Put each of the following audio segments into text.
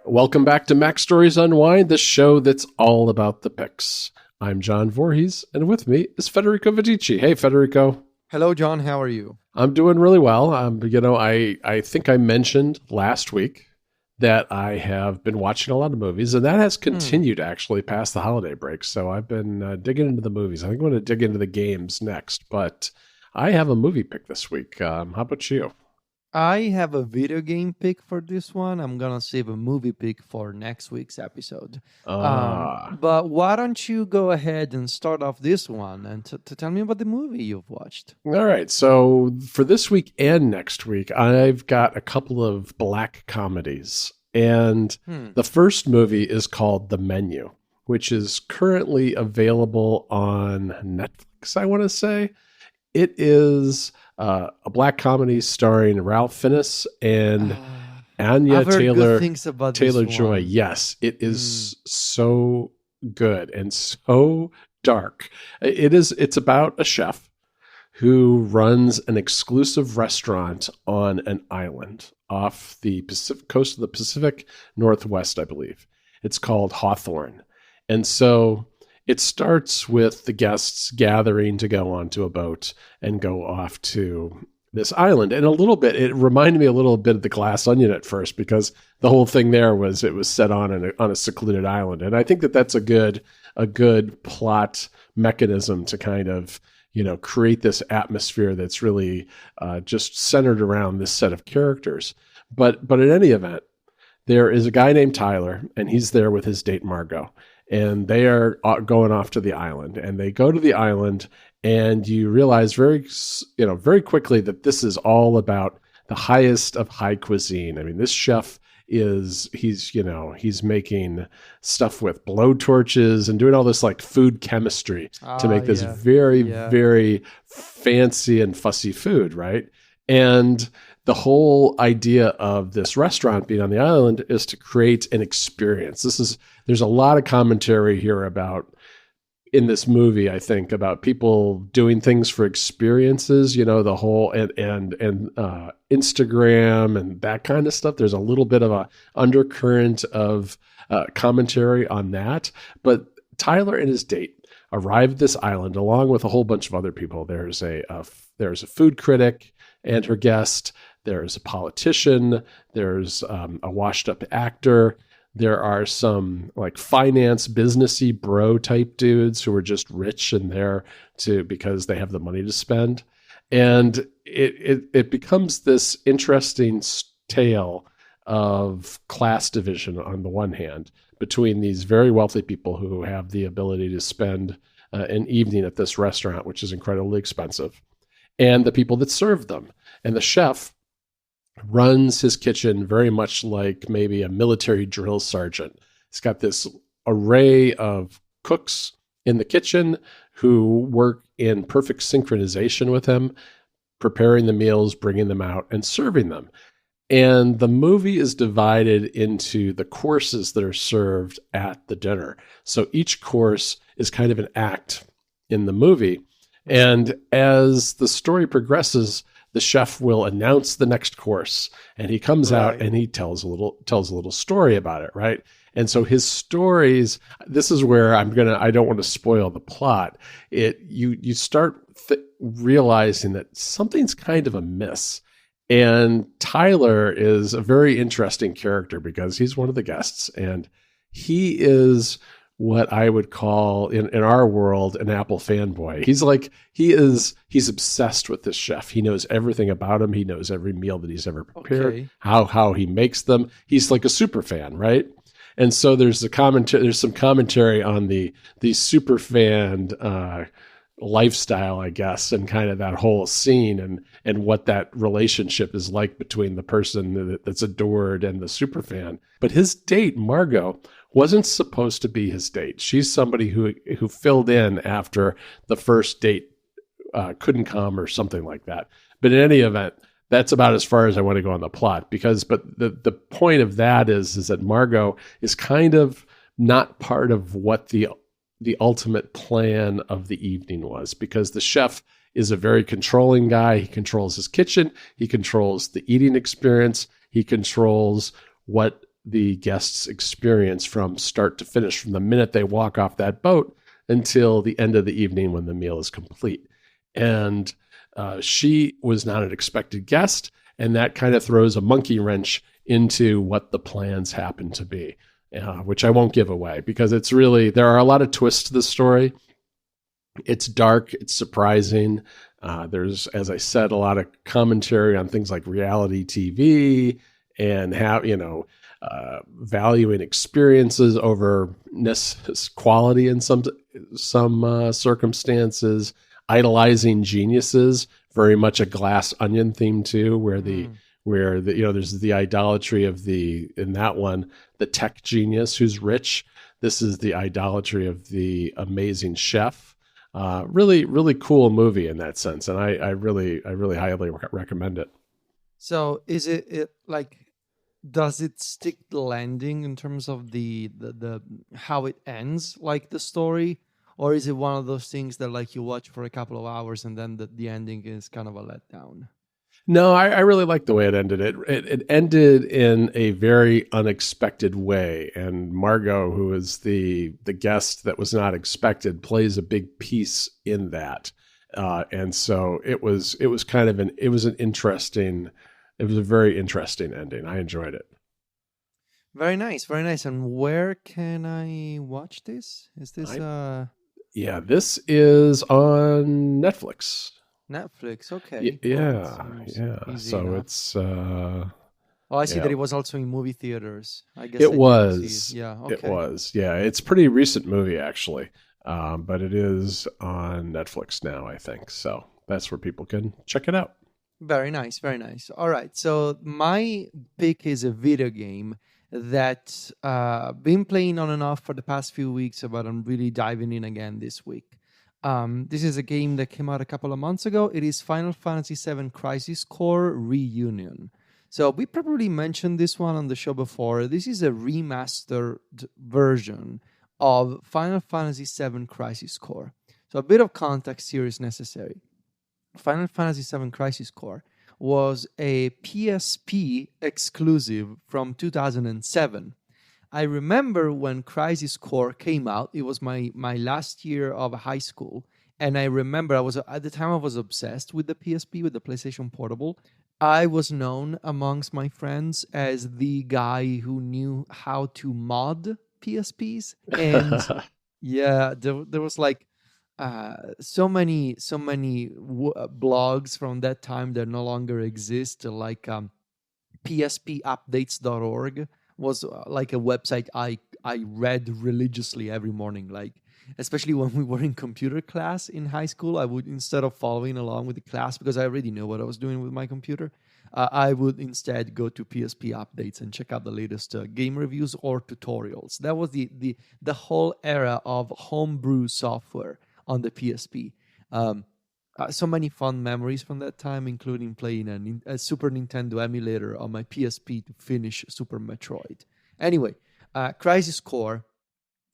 Welcome back to Mac Stories Unwind, the show that's all about the picks. I'm John Voorhees, and with me is Federico Vidici. Hey, Federico. Hello, John. How are you? I'm doing really well. I think I mentioned last week that I have been watching a lot of movies, and that has continued actually past the holiday break. So I've been digging into the movies. I think I'm going to dig into the games next, but I have a movie pick this week. How about you? I have a video game pick for this one. I'm going to save a movie pick for next week's episode. But why don't you go ahead and start off this one and to tell me about the movie you've watched? All right. So for this week and next week, I've got a couple of black comedies. And the first movie is called The Menu, which is currently available on Netflix, I want to say. It is a black comedy starring Ralph Fiennes and Anya Taylor-Joy. Yes, it is so good and so dark. It's about a chef who runs an exclusive restaurant on an island off the Pacific coast of the Pacific Northwest, I believe. It's called Hawthorne. And so it starts with the guests gathering to go onto a boat and go off to this island. And it reminded me a little bit of The Glass Onion at first, because the whole thing there was it was set on a secluded island. And I think that that's a good plot mechanism to kind of, create this atmosphere that's really just centered around this set of characters. But in any event, there is a guy named Tyler, and he's there with his date Margot. And they are going off to the island, and they go to the island, and you realize very quickly that this is all about the highest of high cuisine. I mean, this chef he's making stuff with blowtorches and doing all this like food chemistry to make this very fancy and fussy food, right? And the whole idea of this restaurant being on the island is to create an experience. There's a lot of commentary here in this movie, I think, about people doing things for experiences, the whole and Instagram and that kind of stuff. There's a little bit of a undercurrent of commentary on that. But Tyler and his date arrive at this island along with a whole bunch of other people. There's a food critic and her guest. There's a politician. There's a washed-up actor. There are some like finance, businessy bro type dudes who are just rich and there because they have the money to spend. And it becomes this interesting tale of class division on the one hand between these very wealthy people who have the ability to spend an evening at this restaurant, which is incredibly expensive, and the people that serve them. And the chef runs his kitchen very much like maybe a military drill sergeant. He's got this array of cooks in the kitchen who work in perfect synchronization with him, preparing the meals, bringing them out, and serving them. And the movie is divided into the courses that are served at the dinner. So each course is kind of an act in the movie. And as the story progresses, the chef will announce the next course, and he comes out and he tells a little story about it, right? And so his stories, this is where I don't want to spoil the plot. You start realizing that something's kind of amiss. And Tyler is a very interesting character because he's one of the guests, and he is what I would call in our world an Apple fanboy. He's obsessed with this chef. He knows everything about him. He knows every meal that he's ever prepared, how he makes them. He's like a super fan, right? And so there's some commentary on the super fan lifestyle, I guess, and kind of that whole scene and what that relationship is like between the person that's adored and the super fan. But his date, Margot, wasn't supposed to be his date. She's somebody who filled in after the first date couldn't come or something like that. But in any event, that's about as far as I want to go on the plot. But the point of that is that Margot is kind of not part of what the ultimate plan of the evening was, because the chef is a very controlling guy. He controls his kitchen. He controls the eating experience. He controls what the guest's experience from start to finish, from the minute they walk off that boat until the end of the evening when the meal is complete. And she was not an expected guest, and that kind of throws a monkey wrench into what the plans happen to be, which I won't give away because it's really, there are a lot of twists to the story. It's dark, it's surprising. There's, as I said, a lot of commentary on things like reality TV and how, valuing experiences over quality in some circumstances, idolizing geniuses, very much a Glass Onion theme too, where there's the idolatry of in that one, the tech genius who's rich. This is the idolatry of the amazing chef. Really, really cool movie in that sense, and I really highly recommend it. So, is it like, does it stick the landing in terms of the how it ends, like the story, or is it one of those things that like you watch for a couple of hours and then the ending is kind of a letdown? No, I really like the way it ended. It ended in a very unexpected way, and Margot, who is the guest that was not expected, plays a big piece in that. And so it was a very interesting ending. I enjoyed it. Very nice, very nice. And where can I watch this? Is this Yeah, this is on Netflix. Netflix, okay. Yeah. So enough. it's I see that it was also in movie theaters. I guess it was. Yeah, okay. It was. Yeah, it's a pretty recent movie actually. But it is on Netflix now, I think. So that's where people can check it out. Very nice, very nice. All right. So my pick is a video game that been playing on and off for the past few weeks, but I'm really diving in again this week. This is a game that came out a couple of months ago. It is Final Fantasy VII Crisis Core Reunion. So we probably mentioned this one on the show before. This is a remastered version of Final Fantasy VII Crisis Core. So a bit of context here is necessary. Final Fantasy VII Crisis Core was a PSP exclusive from 2007. I remember when Crisis Core came out, it was my last year of high school. And I remember at the time I was obsessed with the PSP, with the PlayStation Portable. I was known amongst my friends as the guy who knew how to mod PSPs. And yeah, there was like so many blogs from that time that no longer exist, like pspupdates.org was like a website I read religiously every morning, like especially when we were in computer class in high school. I would, instead of following along with the class because I already knew what I was doing with my computer, I would instead go to PSP updates and check out the latest game reviews or tutorials. That was the whole era of homebrew software on the PSP. So many fun memories from that time, including playing a Super Nintendo emulator on my PSP to finish Super Metroid. Anyway, Crisis Core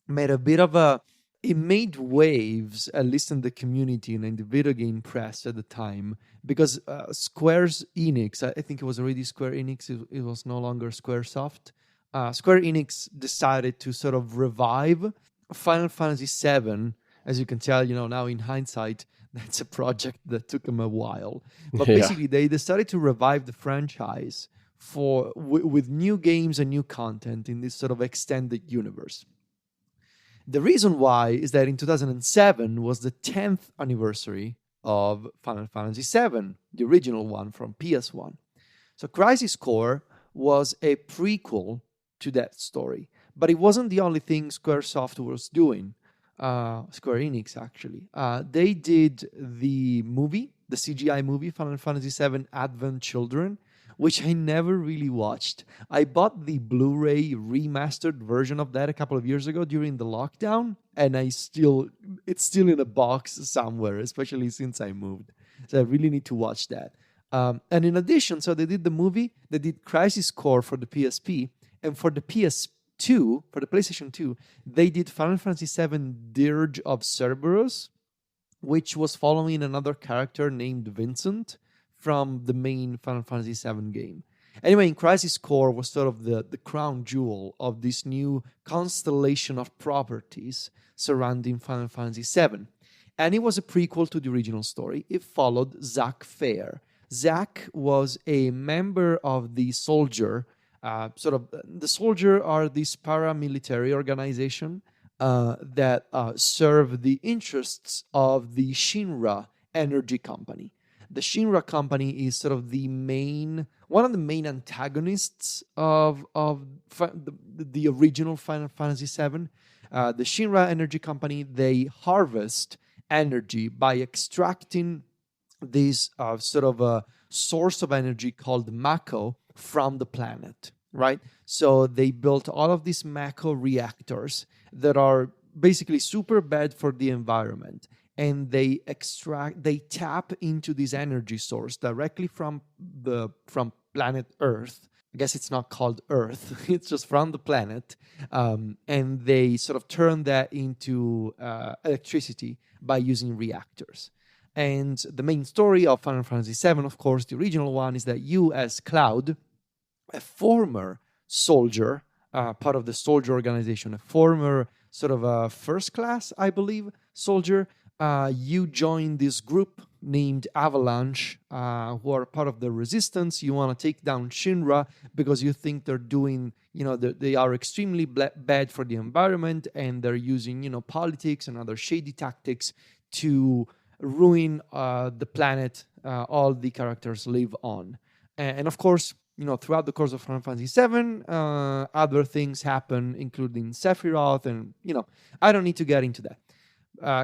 made a bit of it made waves, at least in the community and in the video game press at the time, because Square Enix, I think it was already Square Enix, it was no longer Squaresoft. Square Enix decided to sort of revive Final Fantasy VII. As you can tell, now in hindsight, that's a project that took them a while. But basically, they decided to revive the franchise with new games and new content in this sort of extended universe. The reason why is that in 2007 was the 10th anniversary of Final Fantasy VII, the original one from PS1. So Crisis Core was a prequel to that story. But it wasn't the only thing Squaresoft was doing. Square Enix, actually. They did the CGI movie, Final Fantasy VII Advent Children, which I never really watched. I bought the Blu-ray remastered version of that a couple of years ago during the lockdown, and it's still in a box somewhere, especially since I moved. So I really need to watch that. And in addition, so they did the movie, they did Crisis Core for the PSP, and for the PS2, for the PlayStation 2, they did Final Fantasy VII Dirge of Cerberus, which was following another character named Vincent from the main Final Fantasy VII game. Anyway, in Crisis Core was sort of the crown jewel of this new constellation of properties surrounding Final Fantasy VII. And it was a prequel to the original story. It followed Zack Fair. Zack was a member of the Soldier. The Soldier are this paramilitary organization that serve the interests of the Shinra Energy Company. The Shinra Company is sort of one of the main antagonists of the original Final Fantasy VII. The Shinra Energy Company, they harvest energy by extracting this sort of a source of energy called Mako from the planet, right? So they built all of these Mako reactors that are basically super bad for the environment. And they tap into this energy source directly from planet Earth. I guess it's not called Earth, it's just from the planet. And they sort of turn that into electricity by using reactors. And the main story of Final Fantasy VII, of course, the original one, is that you, as Cloud, a former soldier, part of the soldier organization, a former sort of a first class, I believe, soldier, you join this group named Avalanche, who are part of the resistance. You want to take down Shinra because you think they're doing, they are extremely bad for the environment, and they're using, politics and other shady tactics to ruin the planet all the characters live on. And of course, throughout the course of Final Fantasy VII, other things happen, including Sephiroth, and, I don't need to get into that.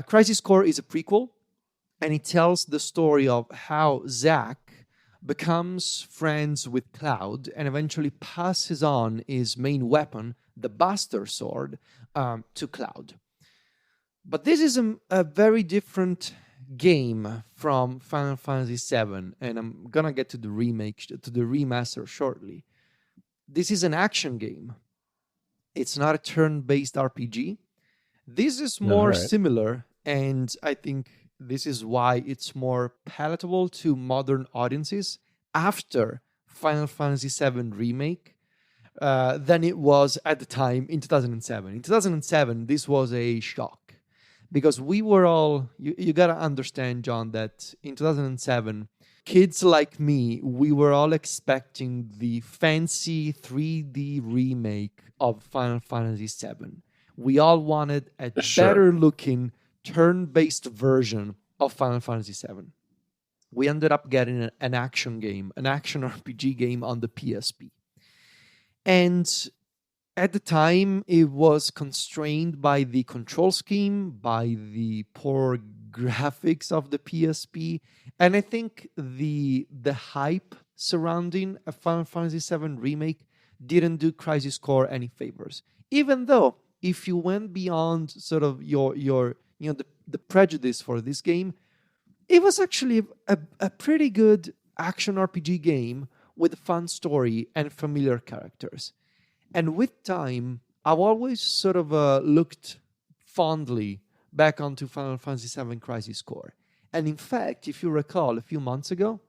Crisis Core is a prequel, and it tells the story of how Zack becomes friends with Cloud and eventually passes on his main weapon, the Buster Sword, to Cloud. But this is a very different game from Final Fantasy VII, and I'm gonna get to the remaster shortly. This is an action game. It's not a turn-based RPG. This is more similar, and I think this is why it's more palatable to modern audiences after Final Fantasy VII Remake than it was at the time in 2007. In 2007, this was a shock because we were all, you gotta understand, John, that in 2007, kids like me, we were all expecting the fancy 3D remake of Final Fantasy VII. We all wanted a better looking turn-based version of Final Fantasy VII. We ended up getting an action game, an action RPG game on the PSP. And at the time, it was constrained by the control scheme, by the poor graphics of the PSP. And I think the hype surrounding a Final Fantasy VII remake didn't do Crisis Core any favors. Even though, if you went beyond sort of the prejudice for this game, it was actually a pretty good action RPG game with a fun story and familiar characters. And with time, I've always sort of looked fondly back onto Final Fantasy VII Crisis Core. And in fact, if you recall, a few months ago,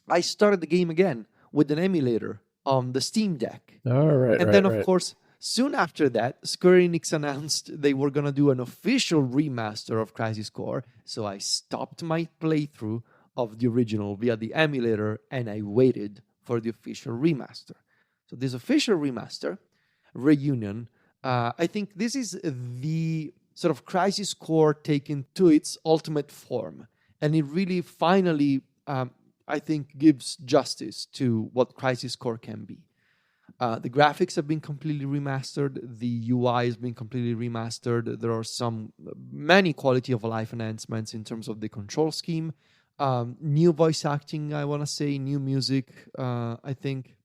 I started the game again with an emulator on the Steam Deck. Of course, soon after that, Square Enix announced they were going to do an official remaster of Crisis Core, so I stopped my playthrough of the original via the emulator, and I waited for the official remaster. So this official remaster, Reunion, I think this is the sort of Crisis Core taken to its ultimate form, and it really finally, I think, gives justice to what Crisis Core can be. The graphics have been completely remastered. The UI has been completely remastered. There are many quality of life enhancements in terms of the control scheme. New voice acting, I want to say, new music, I think.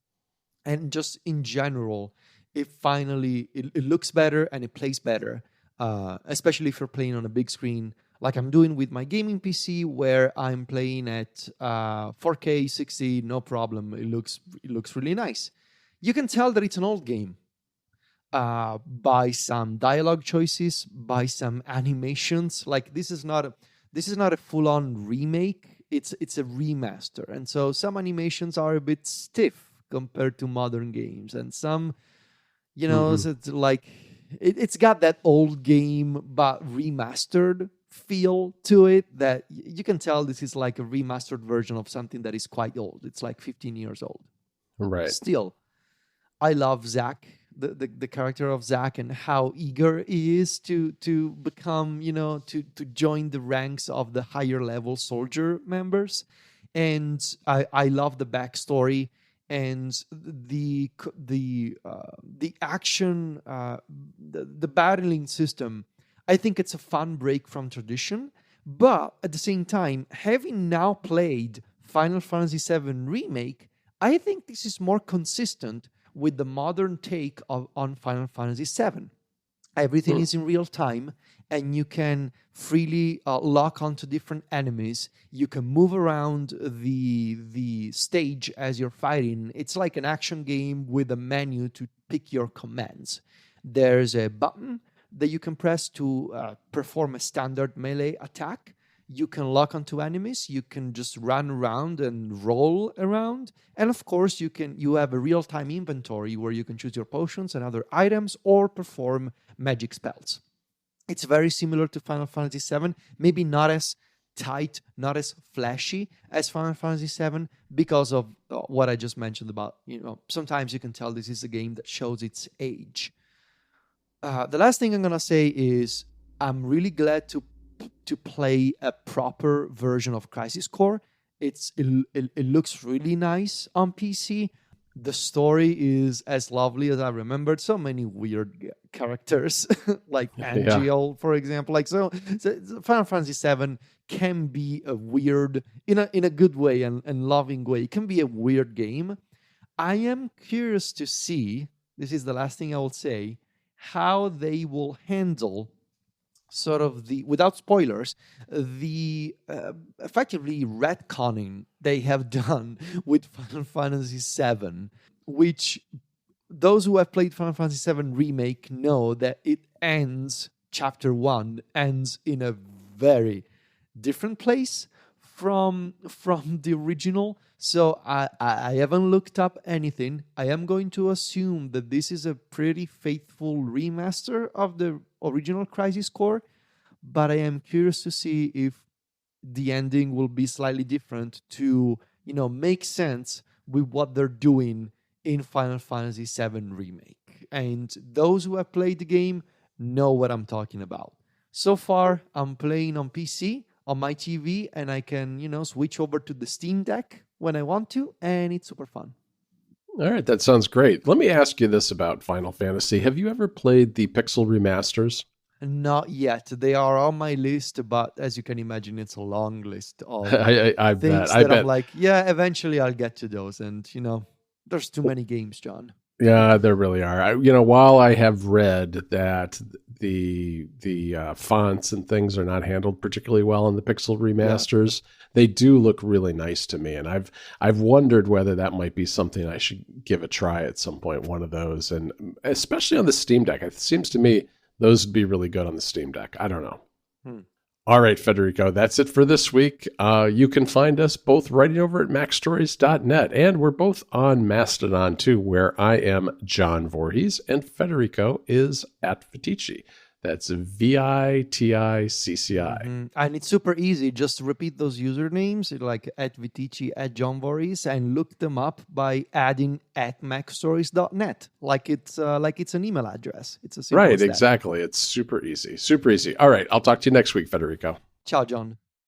And just in general, it looks better and it plays better, especially if you're playing on a big screen, like I'm doing with my gaming PC, where I'm playing at 4K 60, no problem. It looks really nice. You can tell that it's an old game by some dialogue choices, by some animations. Like this is not a full-on remake. It's a remaster, and so some animations are a bit stiff compared to modern games, and some, so it's like it's got that old game but remastered feel to it that you can tell this is like a remastered version of something that is quite old. It's like 15 years old. Right. Still, I love Zach, the character of Zach, and how eager he is to become, to join the ranks of the higher level soldier members. And I love the backstory and the action, the battling system. I think it's a fun break from tradition, but at the same time, having now played Final Fantasy VII Remake, I think this is more consistent with the modern take on Final Fantasy VII. Everything is in real time, and you can freely lock onto different enemies. You can move around the stage as you're fighting. It's like an action game with a menu to pick your commands. There's a button that you can press to perform a standard melee attack. You can lock onto enemies. You can just run around and roll around. And of course, you have a real-time inventory where you can choose your potions and other items or perform magic spells. It's very similar to Final Fantasy VII, maybe not as tight, not as flashy as Final Fantasy VII because of what I just mentioned about, sometimes you can tell this is a game that shows its age. The last thing I'm going to say is I'm really glad to play a proper version of Crisis Core. It looks really nice on PC. The story is as lovely as I remembered. So many weird characters, like Angel, for example. So Final Fantasy VII can be a weird, in a good way and loving way. It can be a weird game. I am curious to see, this is the last thing I will say, how they will handle sort of without spoilers, the effectively retconning they have done with Final Fantasy VII, which those who have played Final Fantasy VII Remake know that it ends, Chapter 1 ends in a very different place from the original. So I haven't looked up anything. I am going to assume that this is a pretty faithful remaster of the original Crisis Core, but I am curious to see if the ending will be slightly different to, make sense with what they're doing in Final Fantasy VII Remake. And those who have played the game know what I'm talking about. So far, I'm playing on PC, on my TV, and I can, switch over to the Steam Deck when I want to, and it's super fun. All right, that sounds great. Let me ask you this about Final Fantasy. Have you ever played the Pixel remasters? Not yet. They are on my list, but as you can imagine, it's a long list of I things bet. I'm like, yeah, eventually I'll get to those. And, there's too many games, John. Yeah, there really are. While I have read that the fonts and things are not handled particularly well in the Pixel remasters, they do look really nice to me, and I've wondered whether that might be something I should give a try at some point. One of those, and especially on the Steam Deck, it seems to me those would be really good on the Steam Deck. I don't know. All right, Federico, that's it for this week. You can find us both writing over at macstories.net, and we're both on Mastodon too, where I am John Voorhees and Federico is at Vitici. That's VITICCI. And it's super easy. Just repeat those usernames, like at Vitici, at John Voorhees, and look them up by adding at macstories.net, like it's an email address. It's a simple right, step. Exactly. It's super easy. Super easy. All right, I'll talk to you next week, Federico. Ciao, John.